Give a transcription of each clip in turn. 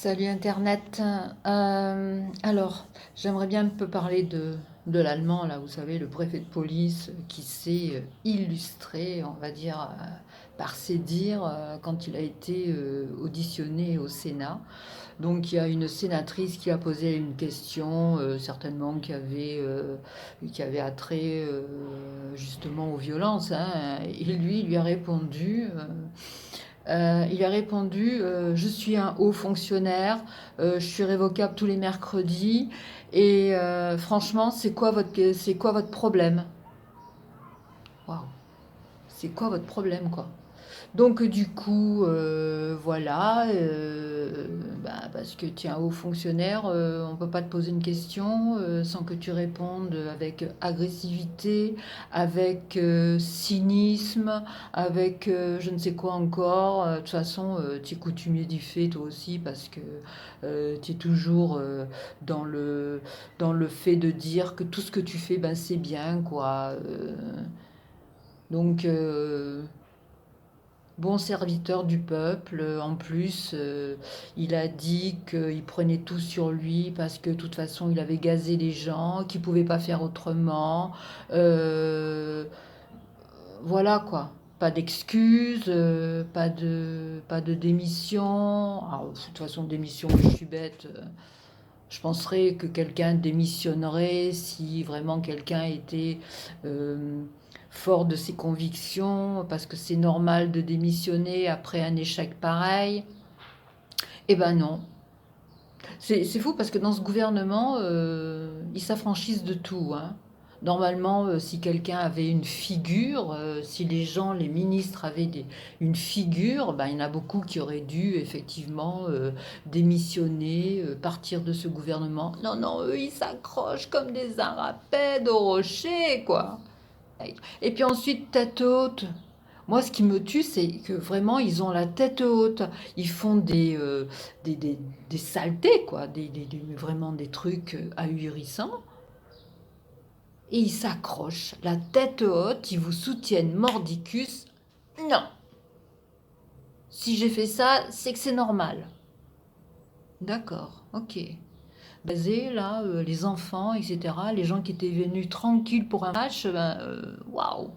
Salut Internet. Alors, j'aimerais bien un peu parler de l'allemand, là, vous savez, le préfet de police qui s'est illustré, on va dire, par ses dires quand il a été auditionné au Sénat. Donc, il y a une sénatrice qui a posé une question, certainement qui avait attrait justement aux violences, hein, et lui a répondu. Je suis un haut fonctionnaire, je suis révocable tous les mercredis, et franchement, c'est quoi votre problème? Waouh, c'est quoi votre problème, quoi? Donc du coup, voilà, bah, parce que tu es un haut fonctionnaire, on ne peut pas te poser une question sans que tu répondes avec agressivité, avec cynisme, avec je ne sais quoi encore. De toute façon, tu es coutumier du fait toi aussi parce que tu es toujours dans dans le fait de dire que tout ce que tu fais, ben, c'est bien, quoi. Donc... bon serviteur du peuple. En plus, il a dit qu'il prenait tout sur lui parce que de toute façon, il avait gazé les gens, qu'il ne pouvait pas faire autrement. Euh, voilà quoi. Pas d'excuses, pas de démission. Alors, de toute façon, démission, je suis bête. Je penserais que quelqu'un démissionnerait si vraiment quelqu'un était euh, fort de ses convictions, parce que c'est normal de démissionner après un échec pareil. Eh ben non. C'est fou parce que dans ce gouvernement, ils s'affranchissent de tout, hein. Normalement, si quelqu'un avait une figure, si les gens, les ministres avaient une figure, ben, il y en a beaucoup qui auraient dû effectivement démissionner, partir de ce gouvernement. Non, non, eux, ils s'accrochent comme des arapettes au rocher, quoi. Et puis ensuite, tête haute. Moi, ce qui me tue, c'est que vraiment, ils ont la tête haute. Ils font des, des, des saletés, quoi. Vraiment des trucs ahurissants. Et ils s'accrochent, la tête haute, ils vous soutiennent mordicus. Non, si j'ai fait ça, c'est que c'est normal. D'accord, ok. Basé, là, les enfants, etc., les gens qui étaient venus tranquilles pour un match, ben, waouh.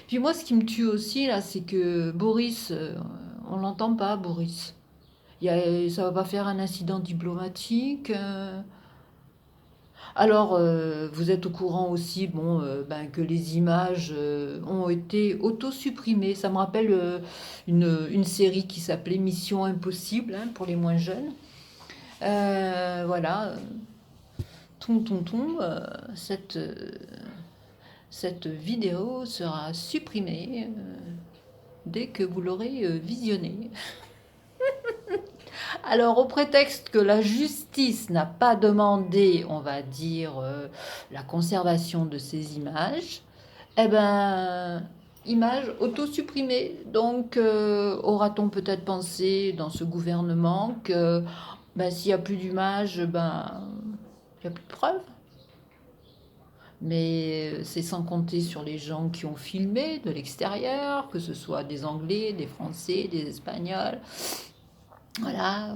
Puis moi, ce qui me tue aussi, là, c'est que Boris, on l'entend pas, Boris. Ça va pas faire un incident diplomatique. Alors, vous êtes au courant aussi, bon, ben, que les images ont été auto-supprimées. Ça me rappelle une série qui s'appelait Mission Impossible, hein, pour les moins jeunes. Voilà, cette, cette vidéo sera supprimée dès que vous l'aurez visionnée. Alors, au prétexte que la justice n'a pas demandé, on va dire, la conservation de ces images, eh ben, images auto-supprimées. Donc, aura-t-on peut-être pensé dans ce gouvernement que ben, s'il n'y a plus d'images, ben, il n'y a plus de preuves. Mais c'est sans compter sur les gens qui ont filmé de l'extérieur, que ce soit des Anglais, des Français, des Espagnols. Voilà,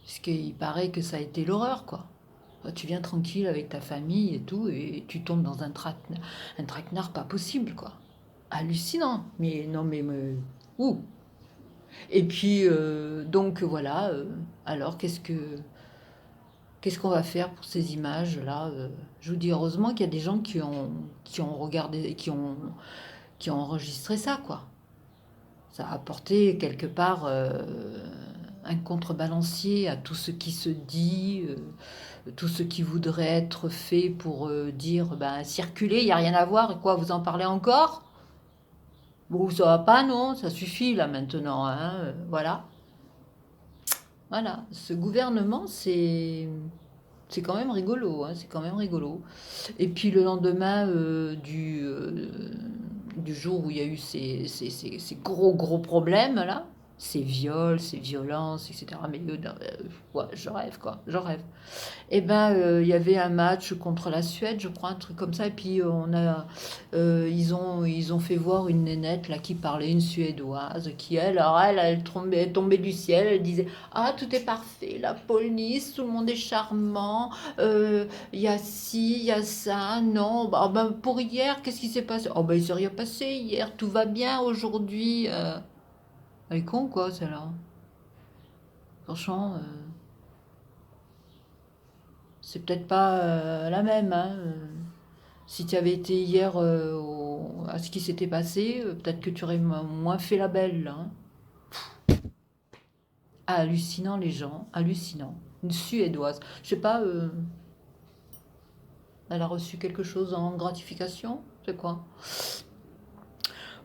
puisqu'il paraît que ça a été l'horreur, quoi. Tu viens tranquille avec ta famille et tout, et tu tombes dans un traquenard pas possible, quoi. Hallucinant. Mais non, ouh. Et puis, donc voilà. Alors, qu'est-ce qu'on va faire pour ces images-là? Je vous dis heureusement qu'il y a des gens qui ont regardé, qui ont enregistré ça, quoi. Ça a apporté quelque part un contrebalancier à tout ce qui se dit, tout ce qui voudrait être fait pour dire ben, circuler, il n'y a rien à voir, et quoi, vous en parlez encore? Bon, ça va pas, non, ça suffit là maintenant, hein, voilà. Voilà, ce gouvernement, c'est quand même rigolo, hein, c'est quand même rigolo. Et puis le lendemain du jour où il y a eu ces gros gros problèmes là, ces viols, ces violences, etc. Mais ouais, je rêve, quoi, je rêve. Eh ben, il y avait un match contre la Suède, je crois, un truc comme ça. Et puis ils ont fait voir une nénette là qui parlait une suédoise, qui elle tombait du ciel, elle disait: ah, tout est parfait, la police, tout le monde est charmant, il y a ci, il y a ça, non, bah, ben, pour hier, qu'est-ce qui s'est passé? Oh ben il s'est rien passé hier, tout va bien aujourd'hui. Elle est con quoi, celle-là. Franchement. C'est peut-être pas la même, hein. Si tu avais été hier à ce qui s'était passé, peut-être que tu aurais moins fait la belle, là, hein. Ah, hallucinant les gens, hallucinant. Une Suédoise. Je sais pas, elle a reçu quelque chose en gratification? C'est quoi?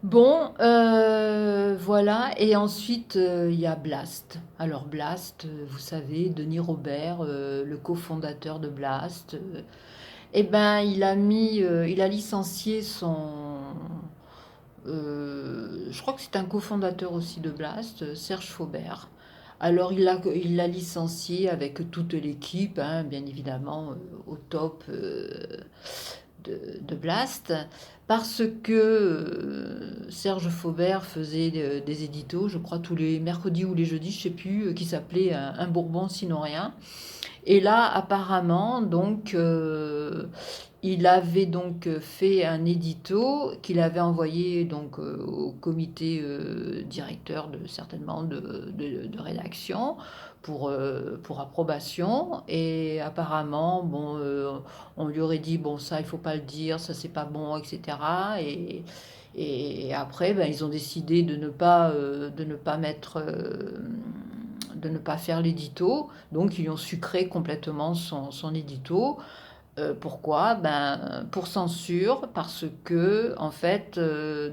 Bon, voilà. Et ensuite, il y a Blast. Alors Blast, vous savez, Denis Robert, le cofondateur de Blast. Eh ben, il a licencié je crois que c'est un cofondateur aussi de Blast, Serge Faubert. Alors, il l'a licencié avec toute l'équipe, hein, bien évidemment, au top de Blast, parce que Serge Faubert faisait des éditos, je crois, tous les mercredis ou les jeudis, je sais plus, qui s'appelait un Bourbon sinon rien. Et là, apparemment, donc, il avait donc fait un édito qu'il avait envoyé donc au comité directeur certainement de rédaction pour approbation. Et apparemment, bon, on lui aurait dit bon ça il faut pas le dire, ça c'est pas bon, etc. Et après, ben, ils ont décidé de ne pas mettre de ne pas faire l'édito. Donc, ils ont sucré complètement son édito. Pourquoi? Ben, pour censure, parce que, en fait,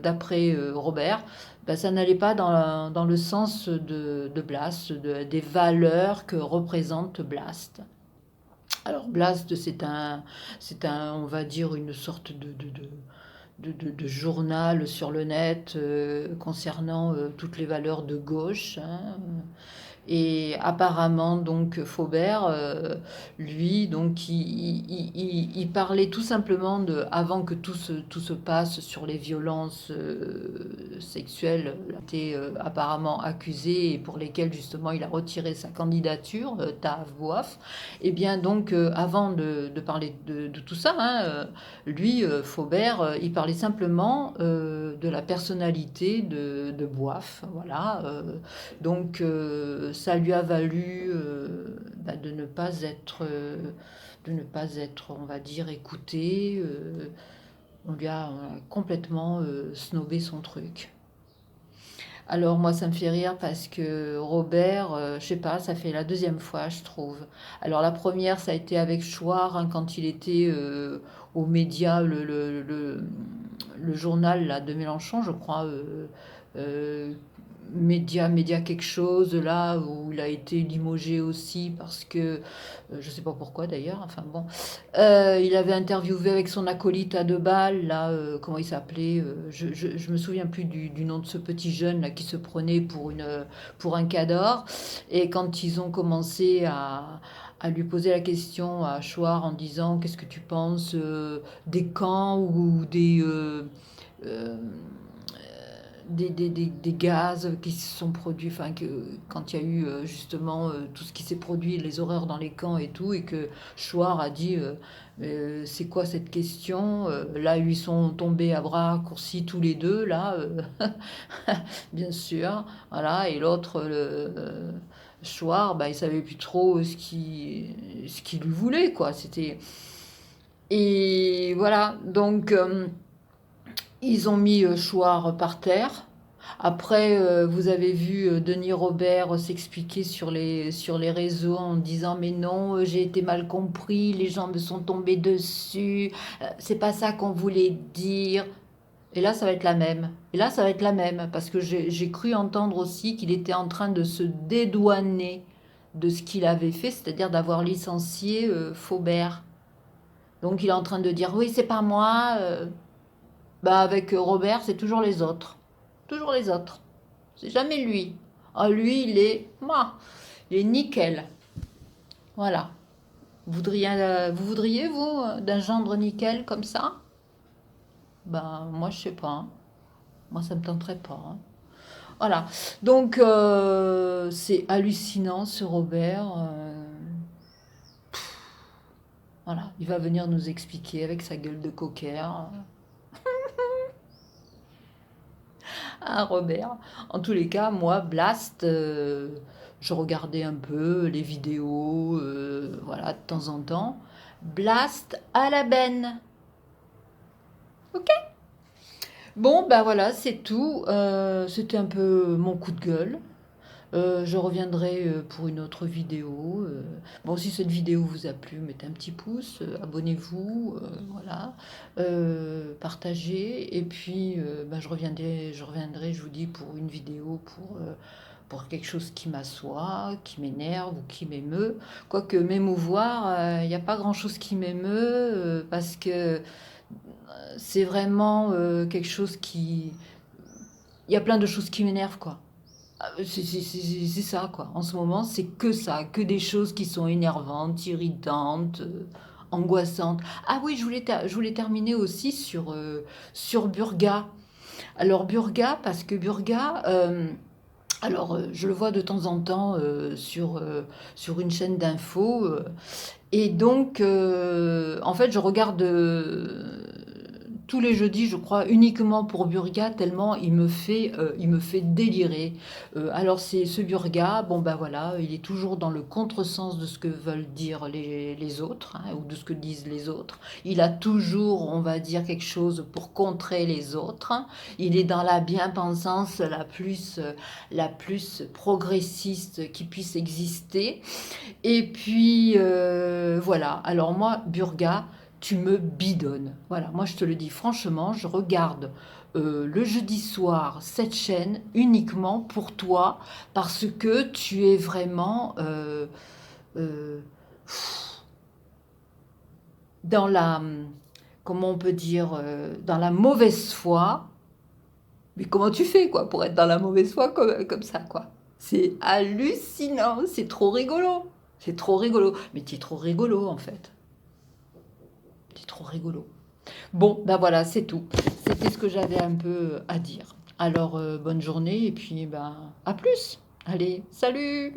d'après Robert, ben, ça n'allait pas dans le sens de Blast, des valeurs que représente Blast. Alors, Blast, on va dire, une sorte de journal sur le net concernant toutes les valeurs de gauche, hein. Et apparemment, donc, Faubert, lui, donc, il parlait tout simplement avant que tout se passe sur les violences sexuelles, il a été apparemment accusé et pour lesquelles, justement, il a retiré sa candidature, Tav Boaf. Et bien, donc, avant de parler de tout ça, hein, lui, Faubert, il parlait simplement de la personnalité de Boaf, voilà. Donc, ça lui a valu bah, de ne pas être, on va dire, écouté. On a complètement snobé son truc. Alors moi, ça me fait rire parce que Robert, je sais pas, ça fait la deuxième fois, je trouve. Alors la première, ça a été avec Chouard, hein, quand il était aux médias, le journal là, de Mélenchon, je crois, euh, média quelque chose, là, où il a été limogé aussi parce que, je sais pas pourquoi d'ailleurs, enfin bon, il avait interviewé avec son acolyte à deux balles, là, comment il s'appelait, je me souviens plus du nom de ce petit jeune là qui se prenait pour un cador. Et quand ils ont commencé à lui poser la question à Chouard en disant qu'est-ce que tu penses des camps ou euh, des gaz qui se sont produits, enfin que quand il y a eu justement tout ce qui s'est produit, les horreurs dans les camps et tout, et que Chouard a dit c'est quoi cette question? Là ils sont tombés à bras raccourcis tous les deux là, bien sûr, voilà. Et l'autre Chouard, bah, il savait plus trop ce qu'il lui voulait quoi. C'était et voilà donc. Ils ont mis Chouard par terre. Après, vous avez vu Denis Robert s'expliquer sur les réseaux en disant mais non, j'ai été mal compris, les gens me sont tombés dessus, c'est pas ça qu'on voulait dire. Et là, ça va être la même. Et là, ça va être la même parce que j'ai cru entendre aussi qu'il était en train de se dédouaner de ce qu'il avait fait, c'est-à-dire d'avoir licencié Faubert. Donc il est en train de dire oui, c'est pas moi. Bah avec Robert, c'est toujours les autres. Toujours les autres. C'est jamais lui. Ah, lui, il est nickel. Voilà. Vous voudriez, vous, d'un gendre nickel comme ça? Ben, moi, je sais pas, hein. Moi, ça me tenterait pas, hein. Voilà. Donc, c'est hallucinant, ce Robert. Voilà. Il va venir nous expliquer avec sa gueule de cocker. Ah, Robert. En tous les cas, moi, Blast, je regardais un peu les vidéos, voilà, de temps en temps. Blast à la benne. Ok. Bon, bah voilà, c'est tout. C'était un peu mon coup de gueule. Je reviendrai pour une autre vidéo. Bon, si cette vidéo vous a plu, mettez un petit pouce, abonnez-vous, voilà. Partagez. Et puis, bah, je vous dis, pour une vidéo, pour quelque chose qui m'assoit, qui m'énerve ou qui m'émeut. Quoique m'émouvoir, il n'y a pas grand-chose qui m'émeut, parce que c'est vraiment quelque chose qui... Il y a plein de choses qui m'énervent, quoi. C'est ça, quoi. En ce moment, c'est que ça, que des choses qui sont énervantes, irritantes, angoissantes. Ah oui, je voulais terminer aussi sur Burga. Alors Burga, parce que Burga, je le vois de temps en temps sur une chaîne d'infos. Et donc, en fait, je regarde tous les jeudis, je crois, uniquement pour Burga, tellement il me fait délirer. Alors, c'est ce Burga, bon ben voilà, il est toujours dans le contresens de ce que veulent dire les autres, hein, ou de ce que disent les autres. Il a toujours, on va dire, quelque chose pour contrer les autres. Il est dans la bien-pensance la plus progressiste qui puisse exister. Et puis, voilà. Alors moi, Burga, tu me bidonnes. Voilà, moi je te le dis franchement, je regarde le jeudi soir cette chaîne uniquement pour toi, parce que tu es vraiment euh, dans la, comment on peut dire, dans la mauvaise foi. Mais comment tu fais, quoi, pour être dans la mauvaise foi comme ça, quoi? C'est hallucinant, c'est trop rigolo. C'est trop rigolo. Mais tu es trop rigolo, en fait. Tu es trop rigolo. Bon, ben voilà, c'est tout. C'était ce que j'avais un peu à dire. Alors, bonne journée et puis, ben, à plus. Allez, salut!